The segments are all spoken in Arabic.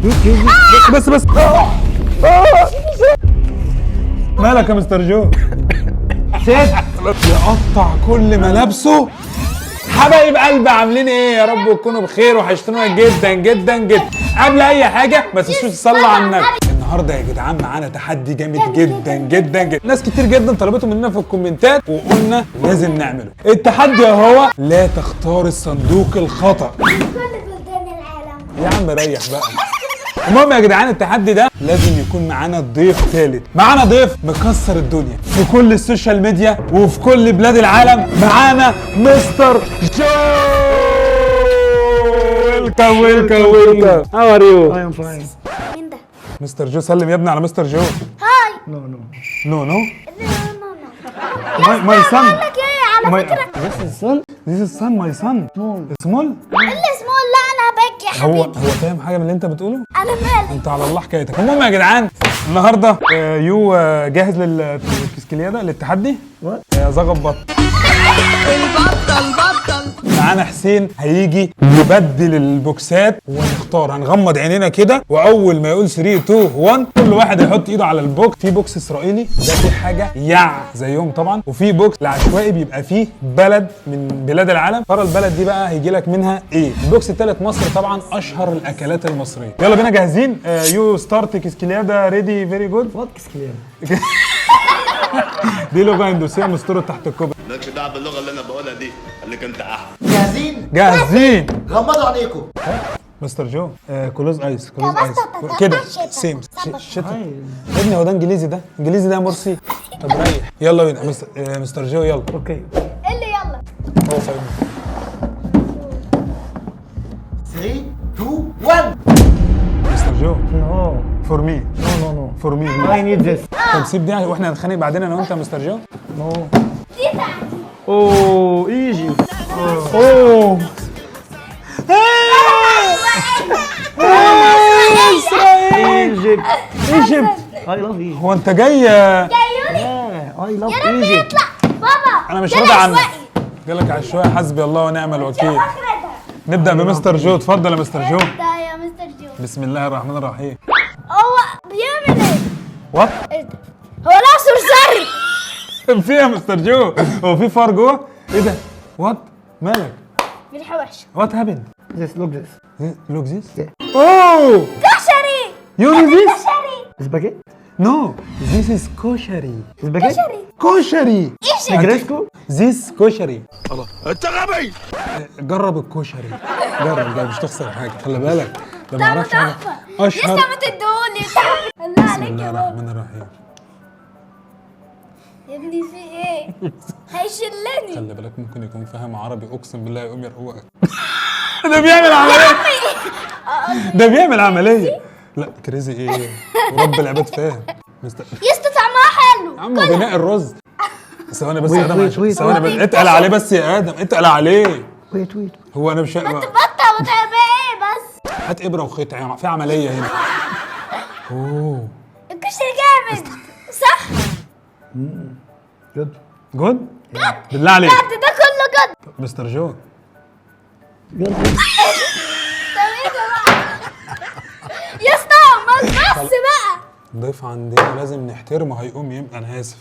بس مالك يا مستر جو؟ يقطع كل ملابسه. حبايب قلبي عاملين ايه؟ يا رب تكونوا بخير وحشتونا جدا جدا جدا. قبل اي حاجه ما تنسوش تصلوا على النبي. النهارده يا جدعان معانا تحدي جامد جدا جدا جدا. ناس كتير جدا طلبته مننا في الكومنتات وقلنا لازم نعمله. التحدي هو لا تختار الصندوق الخطأ. كل بلدان العالم. يا عم ريح بقى. المهم يا جدعان التحدي ده لازم يكون معانا ضيف ثالث. معانا ضيف مكسر الدنيا في كل السوشيال ميديا وفي كل بلاد العالم. معانا مستر جو. ويلكم. هاو ار يو؟ I am fine. مين ده؟ مستر جو. سلم يا ابني على مستر جو. هاي. No. نو نو. ماي سن. بقول لك ايه على فكره This is son. This is son my son. سمول. اللي اسمه لا انا باجي يا هو حبيبي. فاهم حاجه من اللي انت بتقوله؟ انا مالي. انت على الله حكايتك. المهم يا جدعان النهارده يو جاهز للكسكلياده للتحدي؟ زغب بط. معانا حسين هيجي يبدل البوكسات ونختار. هنغمض عينينا كده واول ما يقول 3 2 1 كل واحد هيحط ايده على البوكس. في بوكس اسرائيلي ده في حاجه زيهم طبعا، وفي بوكس العشوائي بيبقى فيه بلد من بلاد العالم. ترى البلد دي بقى هيجي لك منها ايه؟ البوكس الثالث مصر طبعا، اشهر الاكلات المصريه. يلا بينا جاهزين؟ يو ستارت كسكلياده ريدي فيري جود. What is clear? دي لغه هندوسيه مستوره تحت الكوبري. مالكش دعوه باللغه اللي انا بقولها دي، خليك انت احسن. جاهزين؟ غمضوا عينيكم. مستر جو كلوز ايس بس كده شتا. سيم شتا. شتا. يا ابني هو ده انجليزي، ده انجليزي ده مرسي. طب ريح. يلا بينا مستر جو يلا. Okay. اللي يلا. هو فاهم. 3 2 1. مستر جو No. فور مي No. فور مي. I need this. طب سيب دي واحنا هنتخانق بعدين انا وانت يا مستر جو. No. دي بتاعتي. Oh, Egypt. اوه Egypt. ايجيبت. I love Egypt. هو انت جاي؟ جايوني. Yeah, I love يا رب Egypt. يطلع. بابا. انا مش ده راضي عنك. العشوائي. جالك عشوائي. حسبي الله ونعم الوكيل. واخرتها. نبدا بمستر جو. اتفضل يا مستر جو. ده يا مستر جو. بسم الله الرحمن الرحيم. هو بيعمل ايه؟ وات؟ ايه ده؟ هو نفسه صرف. في يا مستر جو؟ هو في فار جوه؟ ايه ده؟ وات؟ مالك؟ ريحه وحشه. وات هابند؟ Look this. لوك ذيس؟ Yeah. اوه كشري. يو نو ذيس؟ كشري. Spaghetti. نو ذيس از كشري. Spaghetti. كشري. كشري. Negresco. ذيس كشري. انت غبي. جرب الكشري. جرب ده مش تخسر حاجه. خلي بالك ده ما يعرفش حاجه. اشهر. لسه ما تديهولي. الله بسم عليك الله يا بابا. الرحمن الرحيم. يا ابني في ايه؟ هيشلني. خلي بالك ممكن يكون فاهم عربي اقسم بالله يقوم يروقك. ده بيعمل عمليه. ده بيعمل عمليه. لا كريزي ايه؟ ورب العباد فاهم. يسطا طعمها حلو. يا عم بناء الرز. ثواني بس يا ادم wait, عشان- wait. ثواني بس اتقل عليه بس يا ادم اتقل عليه. Wait. هو انا مش بطة وتعمل ايه بس؟ هات ابره وخيط يعني في عمليه هنا. اوه الكشري جامد. صح؟ Good. جود بالله عليك. بعد ده كله جد. مستر جو Good. طب ايه ده بقى؟ يسطا ما تبص بقى. ضيف عندنا لازم نحترمه. هيقوم انا اسف.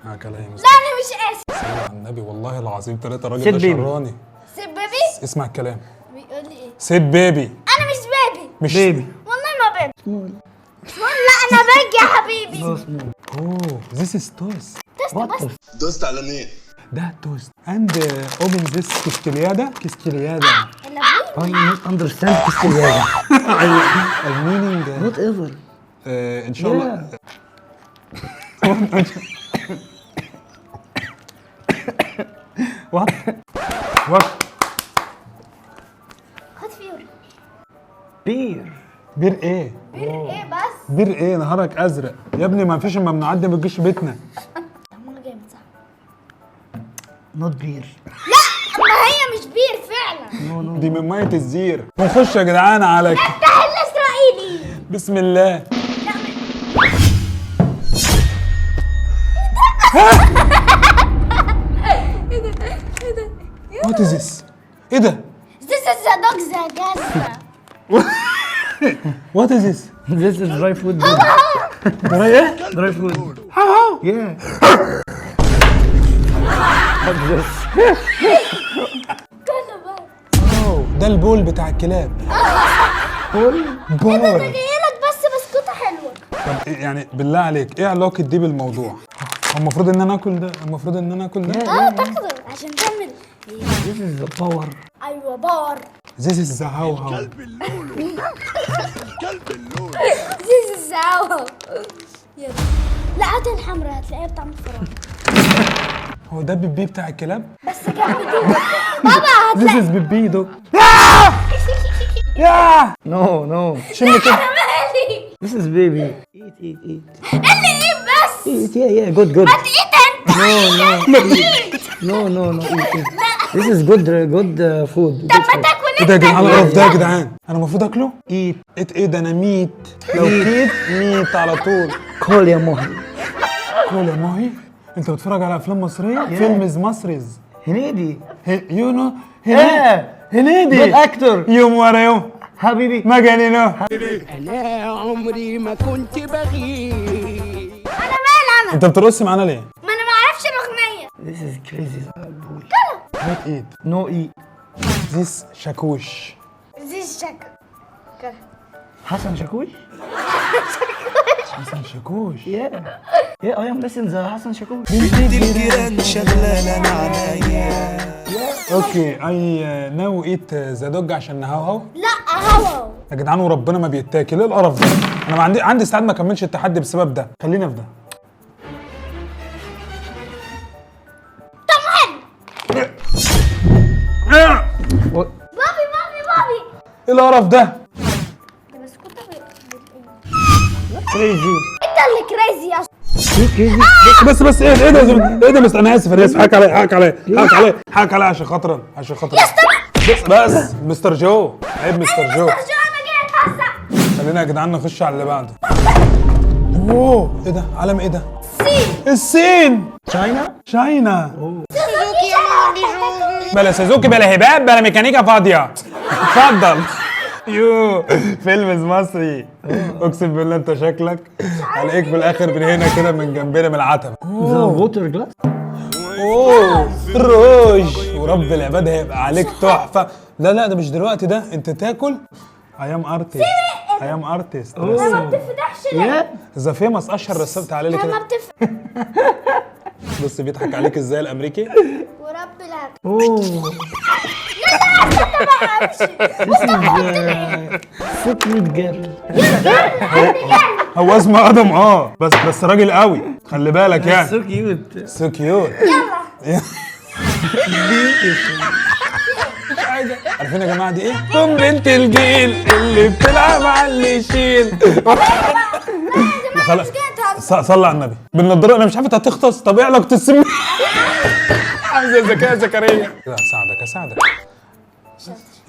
كلام لا انا مش اسف. على النبي والله العظيم ثلاثة الراجل سيد ده بيبي. شراني. سيب بيبي. اسمع الكلام. بيقول لي ايه؟ سيد بيبي. انا مش بيبي. مش Baby. والله ما بيبي. لا انا باجي يا حبيبي. No small. اوه ذيس از توست. تست What بس. the دوست على مين؟ ده توست اند اوبن ذيس كسكليادا. الا I not understand Castiliana. المينينج Whatever. ان شاء الله. وات خد فيوري. Beer. بير ايه؟ ايه بس؟ بير ايه؟ نهارك ازرق يا ابني. ما فيش ممنوعات دي ما تجيش بيتنا. طعمها جامد صح؟ Not beer. ما هي مش بير فعلا. دي من ميه الزير. ونخش يا جدعان على افتح الاسرائيلي. بسم الله. وات از ذس؟ ايه ده؟ This is a dog zagazza. وات از ذس؟ This is dry food. دراي ايه؟ Dry food. Yeah. What's this? ده البول بتاع الكلاب. بول. انا جايلك بس بسكوتة حلوة. طب يعني بالله عليك ايه علاقة دي بالموضوع؟ هو المفروض ان انا اكل ده، المفروض ان انا اكل ده. تقدر عشان تعمل. This is the power. ايوه باور. This is the how. زيز الزعوة. يلا. لا هات الحمراء هتلاقيها بطعم الفراولة. هو ده بيبي بتاع الكلاب؟ بس كان بدون. بابا This هتلاقي. is بيبي دوج. ياه No, no. شم كده. انا مالي. This is baby. Eat. اللي ايه بس. Eat, yeah, good, good. هات ايه انت. No. Eat. This is good food. طب ما تاكل ايه ده يا انت. جدعان؟ القرف ده يا جدعان، انا المفروض اكله؟ Eat. ايه ده؟ انا ميت. لو كيت ميت على طول. كل يا مهي. كل يا ماهي. انت بتتفرج على افلام مصريه؟ فيلمز مصريز. هنيدي. يو نو ايه. هنيدي. Good actor. يوم ورا يوم حبيبي. ما جانينو. أنا عمري ما كنت بغيب. انا مال انا. انت بترقص معانا ليه؟ ما انا ما اعرفش الاغنية. This is crazy boy. هات ايد. No eat. ذيس شاكوش. زيز الشكل. كده. حسن شاكوش. حسن شاكوش. Yeah, I am listening to حسن شاكوش. اوكي اي ناو ايت ذا دوج عشان نهوهو. لا هوا. يا جدعان وربنا ما بيتاكل، ايه القرف ده؟ انا ما عندي استعداد ما اكملش التحدي بسبب ده، خلينا في ده. بابي. ايه القرف ده؟ ده بسكوتة Crazy. انت اللي كريزي يا Crazy. بس ايه ده ايه ده انا اسف حقك عليا عشان خاطر بس مستر جو، عيب مستر جو. انا جاي اتهزق. خلينا يا جدعان نخش على اللي بعده. اوه ايه ده؟ علم ايه ده؟ الصين. شاينا. بلا سوزوكي بلا هباب بلا ميكانيكا فاضيه. اتفضل. يو فيلم مصري. اقسم بالله انت شكلك عليك في الاخر من هنا كده من جنبنا من العتبه. The water glass. اوه روج ورب العباد هيبقى عليك تحفه. لا ده مش دلوقتي، ده انت تاكل. ايام ارتست ما بتفتحش ليه؟ Yeah. ذا فيمس اشهر رسام. تعالى لي ما كده. بتفتح. بص بيضحك عليك ازاي الامريكي. ورب العب. Oh. This is secret girl. هو اسمه ادم بس راجل قوي، خلي بالك So يعني. cute. سو كيوت. يلا. عارفين يا جماعه دي ايه؟ ام بنت الجيل اللي بتلعب على اللي يشيل. خلاص صلى على النبي بالنضاره. انا مش عارف انت هتغطس. طب ايه علاقه السم؟ عايزه ذكاء زكريا. لا اساعدك.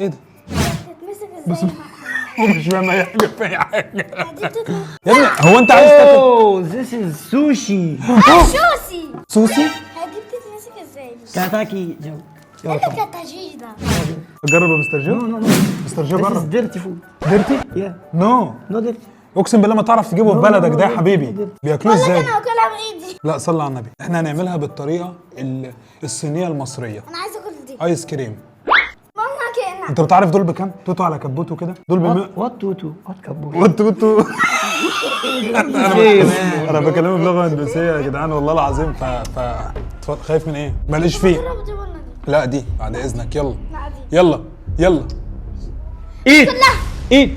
ايه ده؟ تتمسك ازاي؟ هو مش فاهم اي حاجه في اي حاجه. دي بتتمسك. يا ابني هو انت عايز تاكل Oh, this is sushi. شوسي. سوسي؟ هي دي بتتمسك ازاي؟ Kataki. ايه اللي كتاجيج ده؟ جرب يا مستر جو. No. مستر جو This is جرب. dirty food. ديرتي؟ Yeah. نو No dirty. اقسم بالله ما تعرف تجيبه في بلدك ده يا حبيبي. بياكلوه بقول لك ازاي؟ انا واكلها بايدي. لا صلى على النبي. احنا هنعملها بالطريقه الصينيه المصريه. انا عايزه اكل دي. ايس كريم. ماما كأنها. انت بتعرف دول بكام؟ توتو على كبوته كده دول What tutu? What kaboom? وانتوا Okay, man. انا بكلمه بلغه هندوسيه يا جدعان والله العظيم. اتفضل. خايف من ايه؟ ماليش فيه. جرب دي ولا دي؟ لا دي بعد اذنك. يلا لا دي. يلا Eat. Eat.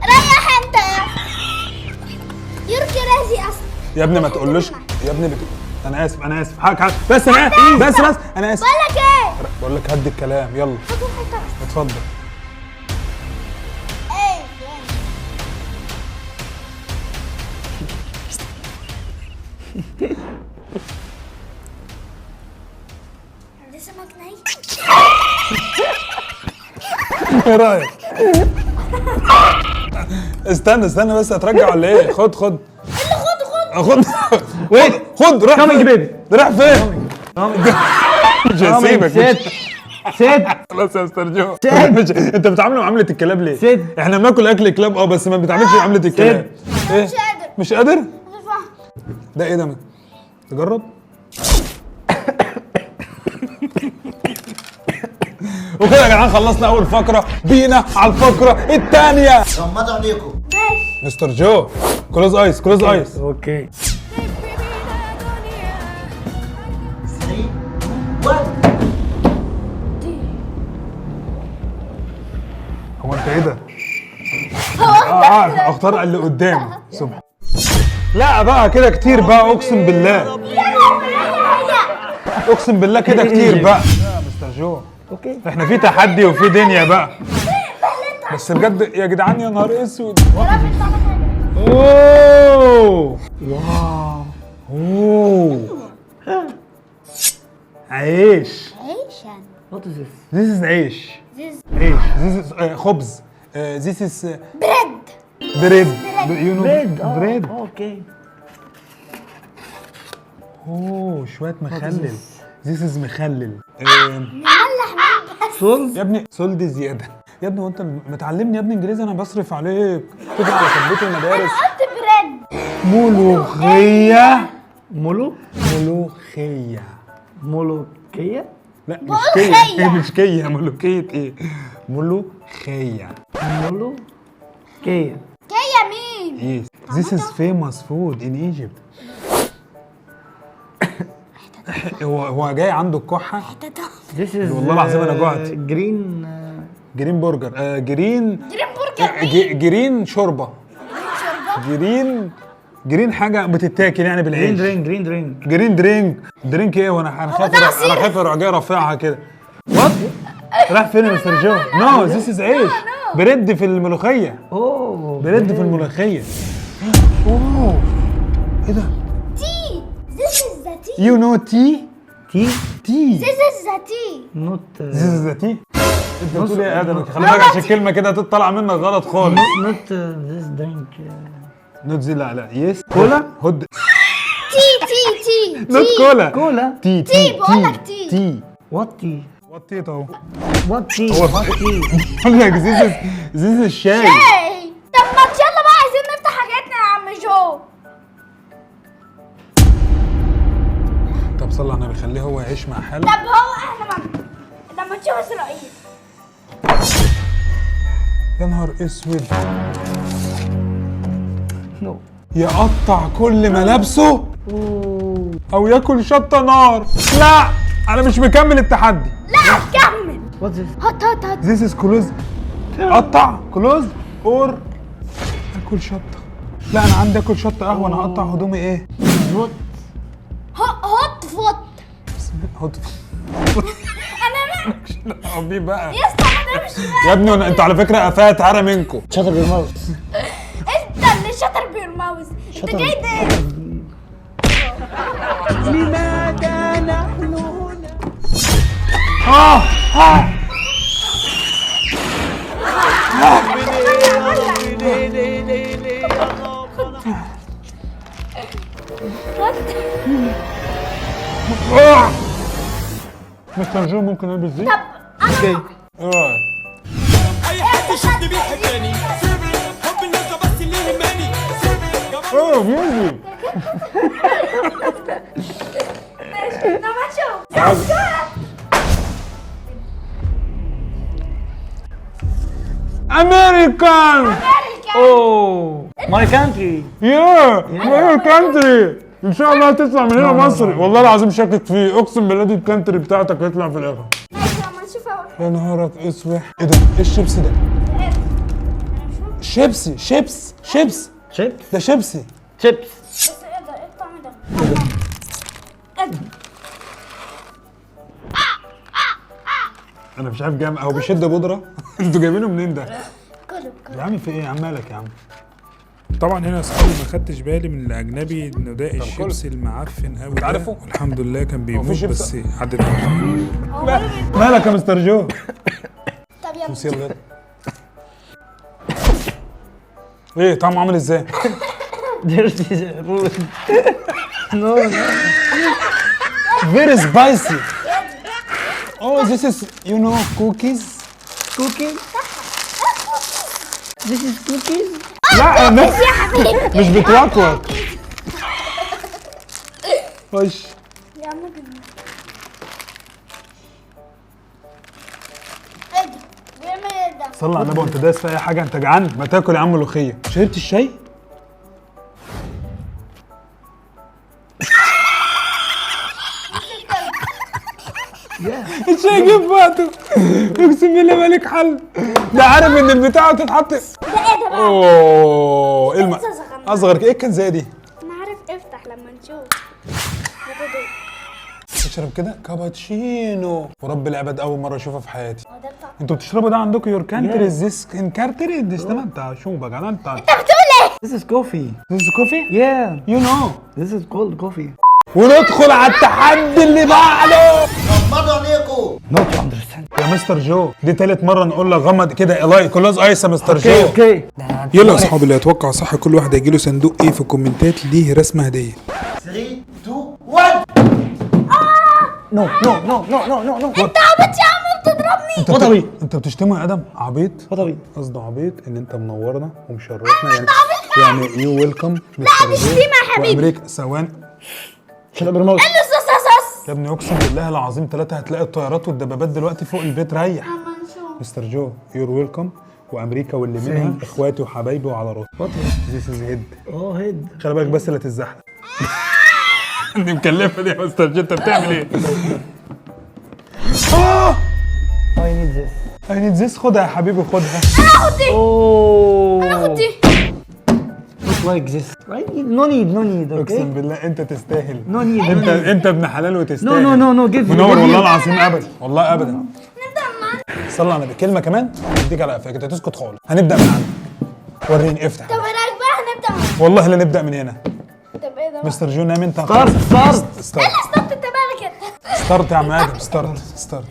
ريح انت يور كريزي اصلا. يا ابني ما تقولوش يا ابني انا اسف حقك بس انا بس انا اسف. بقول لك ايه؟ بقول لك هدي الكلام. يلا اتفضل. ايه ده سمك ني. ايه رايك؟ استنى بس هترجع ولا ايه؟ خد خد. روح Coming, baby. رايح فين؟ مش هسيبك. ست. خلاص يا مستر جو ست. انت بتعامله معامله الكلاب ليه؟ ست. احنا بناكل اكل كلاب بس ما بتعاملش معامله الكلاب. ايه؟ مش قادر. مش قادر؟ مش فاهم. ده ايه ده؟ تجرب. وكده يا جدعان خلصنا اول فقره، بينا على الفقره الثانيه. غمضوا عينيكم. ماشي. مستر جو كلوز ايس كلوز ايس. اوكي. 3 1. هو انت ايه ده؟ هو اختار اللي قدامي. سبحان. لا بقى كده كتير بقى، اقسم بالله اقسم بالله كده كتير بقى يا مستر جو. اوكي. احنا في تحدي وفي دنيا بقى، بس بجد يا جدعان يا نهار اسود. اوه واو. اوه عيش. عيشان. وات از ذس؟ This is عيش. This عيش. This is خبز. This is bread. bread. You know بريد. bread. اوكي. اوه شوية مخلل. This is مخلل. سولز. يا ابني سولد زيادة. يا ابني وانت متعلمني يا ابني انجليزي، انا بصرف عليك تيجي على كبيت المدارس. قلت bread. ملوخية. ملوخية. ملوخية. لا مش ملوخية. كية. مش كية. ملوخية ايه؟ ملوخية. ملوخية. كيا مين؟ Yes. This is famous food in Egypt. هو جاي عنده الكحة. This is والله العظيم أنا جوعت. جرين. جرين برجر. جرين جرين برجر مين؟ جرين شوربة. جرين حاجة بتتاكل يعني جرين بالعيش. درينك. جرين درينك. جرين درينك ايه؟ وانا خايف ده عصير. انا خايف اروح جاي رافعها كده. وات؟ راح فين يا مستر جو؟ نو ذيس از عيش. برد في الملوخية. اوه. برد في الملوخية. اوه ايه ده؟ tea. This is the tea. يو نو تي؟ تي. تي. This is the tea. نوت. ذيس از ذا تي. انت بتقول ايه يا ادم؟ خلي بالك عشان الكلمة كده تطلع منك غلط خالص. نوت ذيس درينك. نوت زي لا يس كولا؟ هود. tea. نوت كولا. كولا. تي تي، بقول لك تي. تي. وات تي؟ وات تي اهو. وات تي؟ هو وات تي؟ بقول لك ذيس الشاي. Hey. طب ما يلا بقى عايزين نفتح حاجاتنا يا عم جو. طب صلي على النبي، خليه هو يعيش مع حاله. طب هو احنا لما نشوف اسرائيل. يا نهار اسود. نو. يقطع كل ملابسه او ياكل شطه نار. لا انا مش مكمل التحدي. لا كمل. وات ذس؟ هات. This is close. قطع كلوز اور اكل شطه. لا انا عندي اكل شطه قهوه. انا هقطع هدومي ايه؟ وات؟ هوت فوت. هوت. انا لا بيه بقى يا اسطى انا مش يا ابني. انتوا على فكره قفاها اتعرى منكم. شاطر بالماوس. انت اللي شاطر بالماوس. انت جاي ده. لماذا نحن هنا؟ مستر جو ممكن البس دي؟ طب اوكي. ايه اي حد شد بيحبني سيبي حب الناس بس اللي يهمني سيبي اوه ميوزك. طب هنشوف. امريكان. اوه ماي كانتري. يا ماي كانتري. ان شاء الله هتطلع من هنا مصري. والله العظيم شاكك فيه. اقسم بالله دي الكانتري بتاعتك هيطلع في الاخر. ماشي لما نشوف اول يا نهارك اسود. ايه ده؟ ايه الشيبس ده؟ شيبسي. شيبس. شيبس. ده شيبسي. شيبس. بس اقدر ايه الطعم ده؟ اقدر. انا مش عارف جاي او بيشد بودره. انتوا جايبينه منين ده؟ كله يا عم في ايه يا عم؟ مالك يا عم؟ طبعا هنا يا اصحابي ما خدتش بالي من الاجنبي انه ده الشيبس المعفن قوي ده. عارفه؟ الحمد لله كان بيموت شيبس؟ بس عدت عليه. مالك يا مستر جو؟ طب يلا. بص يلا. ايه طعمه عامل ازاي؟ There's food. No. فيري سبايسي. Oh, this is, you know, cookies. Cookies. This is cookies. لا الناس يا حبيبي مش بتوكوك. خش. يا عم جنن. ايه ده؟ بيعمل ايه ده؟ صلي على النبي وانت دايس في اي حاجه. انت جعان؟ ما تاكل يا عم ملوخيه. شربت الشاي؟ الشاي جه في وقته. اقسم بالله مالك حل. ده عارف ان البتاعه تتحط. ده ايه ده بقى؟ اوه ايه لسه صغنن. اصغر ايه كان زي دي؟ انا عارف افتح لما نشوف. هذا دول. تشرب كده كابتشينو ورب العباد اول مره اشوفها في حياتي. هو ده بتاع انتوا بتشربوا ده عندكم يور كانتري زيس ان كارتري دي استمتع شو بقى انت انت بتقول ايه؟ This is coffee. This is coffee? Yeah. You know. This is called coffee. وندخل على التحدي اللي بعده. غمضوا عينيكم. Not to understand. يا مستر جو دي تالت مرة نقول لك غمض كده الاي كلوز ايس يا مستر جو. Okay. يلا يا اصحابي اللي يتوقع صح كل واحد هيجيله صندوق ايه في الكومنتات ليه رسمه هديه. 3 2 1. No, no, no, no, no, no, no. انت عبيط يا عم بتضربني. انت وطبي. انت بتشتمه يا ادم عبيط. وطبي. قصده عبيط ان انت منورنا ومشرفنا يعني يو ويلكم مستر دي شتيمة يا حبيبي. وامريكا ثواني Shut up your mouth. الصصصص. يا ابني اقسم بالله العظيم ثلاثة هتلاقي الطيارات والدبابات دلوقتي فوق البيت ريح. اما نشوف. مستر جو يور ويلكم وامريكا واللي منها اخواتي وحبايبي وعلى راسي. ذيس از هيد. Oh, head. خلي بالك بس لا تتزحلق. دي مكلفه دي يا مستر جو انت بتعمل ايه؟ I need this. اي نيد ذيس خدها يا حبيبي خدها. اخد دي. Oh. اخد دي. Not like this. Right? No need, اقسم okay? بالله انت تستاهل. No need. انت ابن حلال وتستاهل. No, no, no, no. Give me. منور give والله me. العظيم ابدا والله ابدا. نبدأ معانا. صلي على النبي كلمه كمان اديك على قفاك انت تسكت خالص. هنبدا من عندك. وريني افتح. طب ايه رايك بقى هنبدأ معانا؟ والله لا نبدا من هنا. طب ايه ده بقى؟ مستر جو نام انت. Start, start. ستارت استنى انت مالك انت؟ ستارت يا عم ادم ستارت.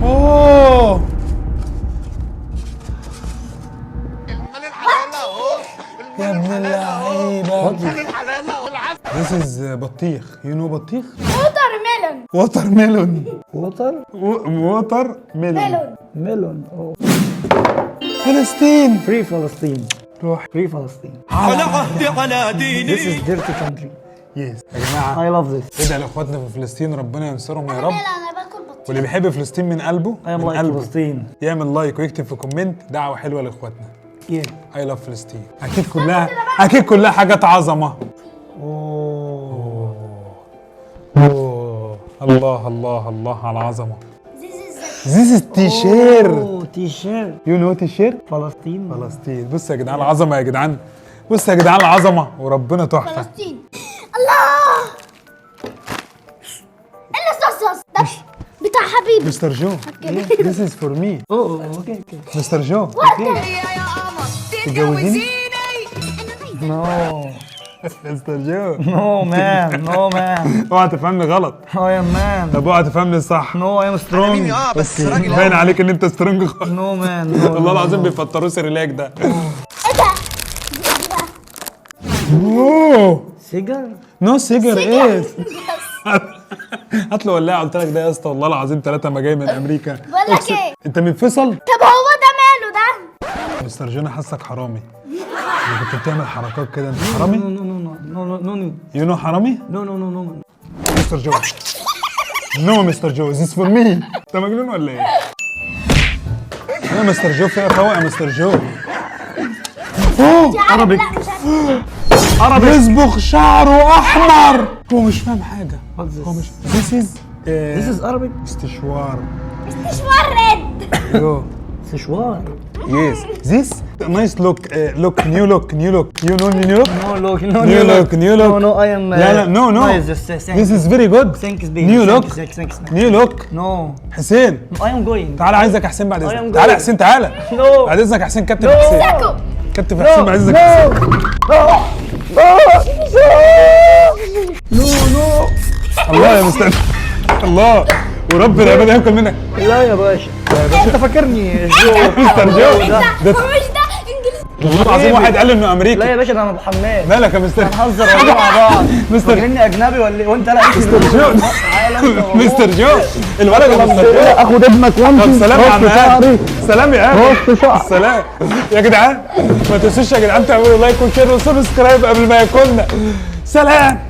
اوه يا ابن اللعيبه. This is بطيخ. You know بطيخ؟ ووتر ميلون. ووتر ميلون. Water. ووتر ميلون. ميلون. Melon. Oh. فلسطين. Free Palestine. روح. Free Palestine. على عهدي على ديني. This is dirty country. يس يا جماعه I love this. ادعي لاخواتنا في فلسطين ربنا ينصرهم يا رب. لا انا باكل بطيخ. واللي بيحب فلسطين من قلبه I am من like قلبه فلسطين. يعمل لايك ويكتب في كومنت دعوه حلوه لاخواتنا. Yeah. اي لاف فلسطين. اكيد كلها حاجات عظمه. اوه الله على العظمه. This is t-shirt. Oh, t-shirt. You know t-shirt؟ فلسطين. فلسطين. بص يا جدعان العظمه يا جدعان. بص يا جدعان العظمه وربنا تحفه. فلسطين. الله. ايه الصصص ده؟ بتاع حبيبي. مستر جو This is for me. Oh, okay. مستر جو يا قمر تتجوزيني؟ No. مستر جو No, man. No, man. اوعى تفهمني غلط. I am man. طب اوعى تفهمني صح. No, I am strong. بس راجل باين عليك ان انت سترونج خالص. No, man. No, والله no, العظيم no. بيفطروه سيريلاك ده. ايه ده؟ اوه Cigar? نو سيجر ايه؟ هات له ولاعه قلت لك ده يا اسطى والله العظيم 3 ما جاي من امريكا. بقول لك ايه؟ انت من فيصل؟ طب هو ده ماله ده؟ مستر جو انا حاسك حرامي. اللي كنت بتعمل حركات كده انت حرامي؟ No. يو نو حرامي؟ No. مستر جو نو مستر جو ذيس فور مي. انت مجنون ولا ايه؟ يا مستر جو فيها فوق يا مستر جو. Arabic. لا مش عارف. يصبغ شعره احمر. هو مش فاهم حاجه. What's this? هو مش ذيس از This is Arabic. استشوار. استشوار ريد. يو Szechuan. يس ذيس نايس لوك نيو لوك يو نو نيو لوك. No look. No, I am. لا نو No, just thanks. ذيس از فيري جود. Thanks, baby. نيو لوك Thanks. نيو لوك. No. حسين I am going. تعالى عايزك يا حسين بعد I am اذنك. تعالى يا going. حسين تعالى. No. بعد اذنك يا حسين كابتن حسين. ساكو. كابتن حسين بعد اذنك يا حسين. No. الله يا مستر الله ورب العباد هياكل منك. لا يا باشا. انت فاكرني جو. مستر جو ده هو مش ده انجليزي. والله العظيم واحد قال لي انه لا امريكي. يا باشا ده انا ابو حماد. مالك يا مستر؟ هنهزر والله مع بعض. مستر فاكرني اجنبي ولا ايه؟ وانت لا مستر جو مستر جو الولد يا مستر جو. اخد ابنك طب وامشي. سلام يا عم بص شعري. هاني. سلام يا عم. بص شعري. سلام يا جدعان. ما تنسوش يا جدعان تعملوا لايك وشير وسبسكرايب قبل ما ياكلنا. سلام.